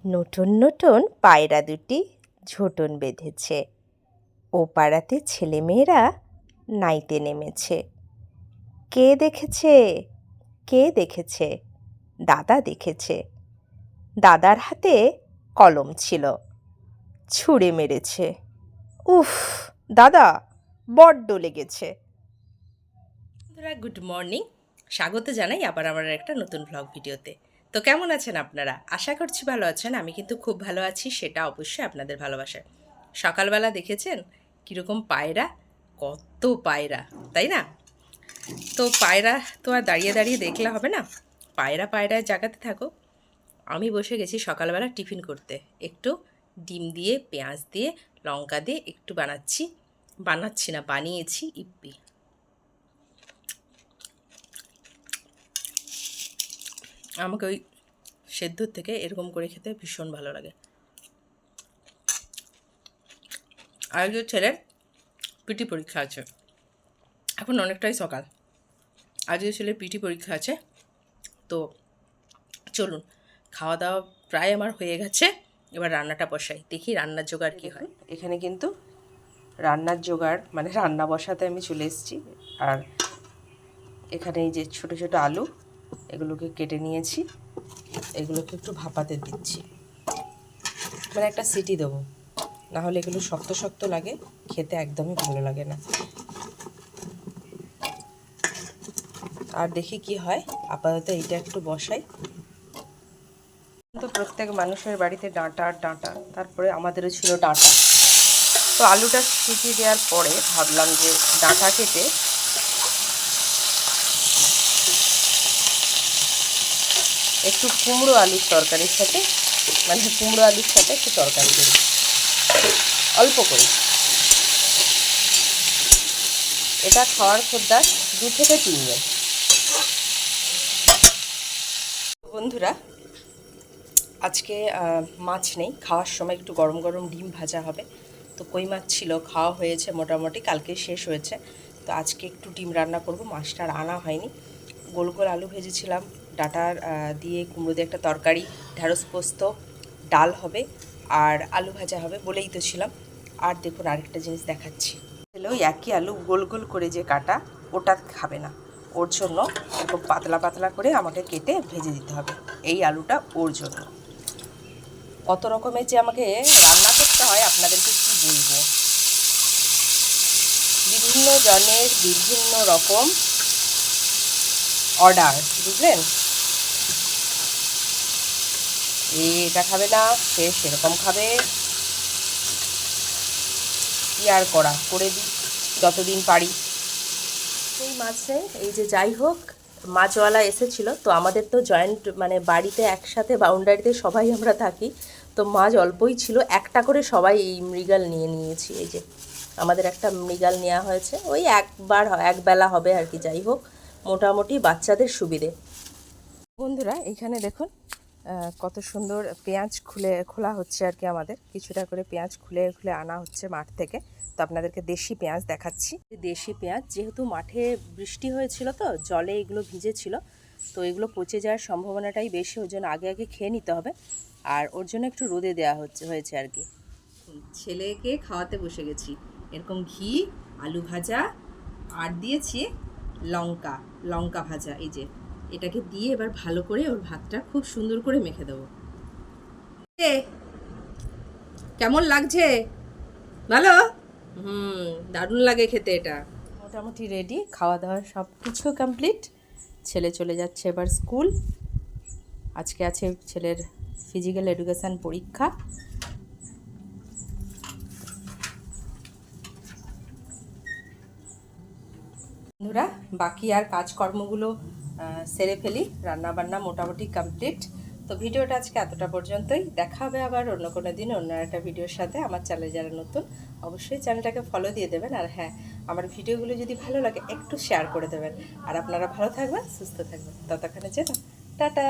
নতুন নতুন পায়রা দুটি ঝোঁটন বেঁধেছে। ও পাড়াতে ছেলেমেয়েরা নাইতে নেমেছে। কে দেখেছে? কে দেখেছে? দাদা দেখেছে। দাদার হাতে কলম ছিল, ছুঁড়ে মেরেছে। উফ, দাদা বড্ড লেগেছে। বন্ধুরা, গুড মর্নিং। স্বাগত জানাই আবার আমার একটা নতুন ভ্লগ ভিডিওতে। তো কেমন আছেন আপনারা? আশা করছি ভালো আছেন। আমি কিন্তু খুব ভালো আছি, সেটা অবশ্যই আপনাদের ভালোবাসায়। সকালবেলা দেখেছেন কীরকম পায়রা, কত পায়রা, তাই না? তো পায়রা তো আর দাঁড়িয়ে দাঁড়িয়ে দেখলে হবে না, পায়রা পায়রায় জায়গাতে থাকো। আমি বসে গেছি সকালবেলা টিফিন করতে। একটু ডিম দিয়ে, পেঁয়াজ দিয়ে, লঙ্কা দিয়ে একটু বানিয়েছি ইপ্পি। আমাকে ওই সেদ্ধর থেকে এরকম করে খেতে ভীষণ ভালো লাগে। আর যে ছেলের পিটি পরীক্ষা আছে, এখন অনেকটাই সকাল। আজকে ছেলের পিটি পরীক্ষা আছে, তো চলুন, খাওয়া দাওয়া প্রায় আমার হয়ে গেছে। এবার রান্নাটা বসাই, দেখি রান্নার জোগাড় কী হয়। এখানে কিন্তু রান্নার জোগাড় মানে রান্না বসাতে আমি চলে এসেছি। আর এখানে এই যে ছোটো ছোটো আলু, এগুলোকে কেটে নিয়েছি। এগুলোকে একটু ভাপাতে দিচ্ছি, মানে একটা সিটি দেবো, নাহলে এগুলো শক্ত শক্ত লাগে, খেতে একদমই ভালো লাগে না। আর দেখি কি হয়, আপাতত এইটা একটু বসাই। তো প্রত্যেক মানুষের বাড়িতে ডাঁটা আর ডাঁটা, তারপরে আমাদেরও ছিল ডাঁটা। তো আলুটা সিটি দেওয়ার পরে ভাবলাম যে ডাঁটা কেটে একটু কুমড়ো আলুর তরকারির সাথে, মানে কুমড়ো আলুর সাথে একটু তরকারি করি, অল্প করে। এটা খাওয়ার খদ্দার 2 থেকে 3 জন। বন্ধুরা, আজকে মাছ নেই, খাওয়ার সময় একটু গরম গরম ডিম ভাজা হবে। তো কই মাছ ছিল, খাওয়া হয়েছে মোটামুটি, কালকে শেষ হয়েছে। তো আজকে একটু ডিম রান্না করব, মাছটা আর আনা হয়নি। গোল গোল আলু ভেজেছিলাম, ডাঁটার দিয়ে কুমড়ো দিয়ে একটা তরকারি, ঢ্যাঁড়স পোস্ত, ডাল হবে আর আলু ভাজা হবে বলেই তো ছিলাম। আর দেখুন আরেকটা জিনিস দেখাচ্ছি। ওই একই আলু গোল গোল করে যে কাটা, ওটা খাবে না, ওর জন্য এরকম পাতলা পাতলা করে আমাকে কেটে ভেজে দিতে হবে। এই আলুটা ওর জন্য। কত রকমের যে আমাকে রান্না করতে হয় আপনাদেরকে কি বলবো। বিভিন্ন জনের বিভিন্ন রকম অর্ডার, বুঝলেন? এটা খাবে না, সে সেরকম খাবে, কি আর করা, করে দিই যতদিন পারি। এই মাছে এই যে যাই হোক, মাছওয়ালা এসেছিল, তো আমাদের তো জয়েন্ট মানে বাড়িতে একসাথে বাউন্ডারিতে সবাই আমরা থাকি, তো মাছ অল্পই ছিল, একটা করে সবাই এই মৃগাল নিয়ে নিয়েছি। এই যে আমাদের একটা মৃগাল নেওয়া হয়েছে, ওই একবেলা হবে আর কি। যাই হোক, মোটামুটি বাচ্চাদের সুবিধে। বন্ধুরা, এইখানে দেখুন কত সুন্দর পেঁয়াজ খোলা হচ্ছে আর কি। আমাদের কিছুটা করে পেঁয়াজ খুলে আনা হচ্ছে মাঠ থেকে। তো আপনাদেরকে দেশি পেঁয়াজ দেখাচ্ছি। দেশি পেঁয়াজ, যেহেতু মাঠে বৃষ্টি হয়েছিল, তো জলে এগুলো ভিজেছিল, তো এগুলো পচে যাওয়ার সম্ভাবনাটাই বেশি, ওর জন্য আগে আগে খেয়ে নিতে হবে। আর ওর জন্য একটু রোদে দেওয়া হয়েছে আর কি। ছেলেকে খাওয়াতে বসে গেছি, এরকম ঘি, আলু ভাজা আর দিয়েছি লঙ্কা ভাজা। এই যে এটাকে দিয়ে এবার ভালো করে ওর ভাতটা খুব সুন্দর করে মেখে দেবো। কেমন লাগছে? ভালো? দারুণ লাগে খেতে এটা। মোটামুটি রেডি, খাওয়া দাওয়া সব কিছু কমপ্লিট। ছেলে চলে যাচ্ছে এবার স্কুল। আজকে আছে ছেলের ফিজিক্যাল এডুকেশান পরীক্ষা। বন্ধুরা, বাকি আর কাজকর্মগুলো সেরে ফেলি, রান্নাবান্না মোটামুটি কমপ্লিট। তো ভিডিওটা আজকে এতটা পর্যন্তই। দেখা হবে আবার অন্য কোনো দিন অন্য একটা ভিডিওর সাথে। আমার চ্যানেলে যারা নতুন, অবশ্যই চ্যানেলটাকে ফলো দিয়ে দেবেন। আর হ্যাঁ, আমার ভিডিওগুলো যদি ভালো লাগে একটু শেয়ার করে দেবেন। আর আপনারা ভালো থাকবেন, সুস্থ থাকবেন, ততক্ষণে যেন টাটা।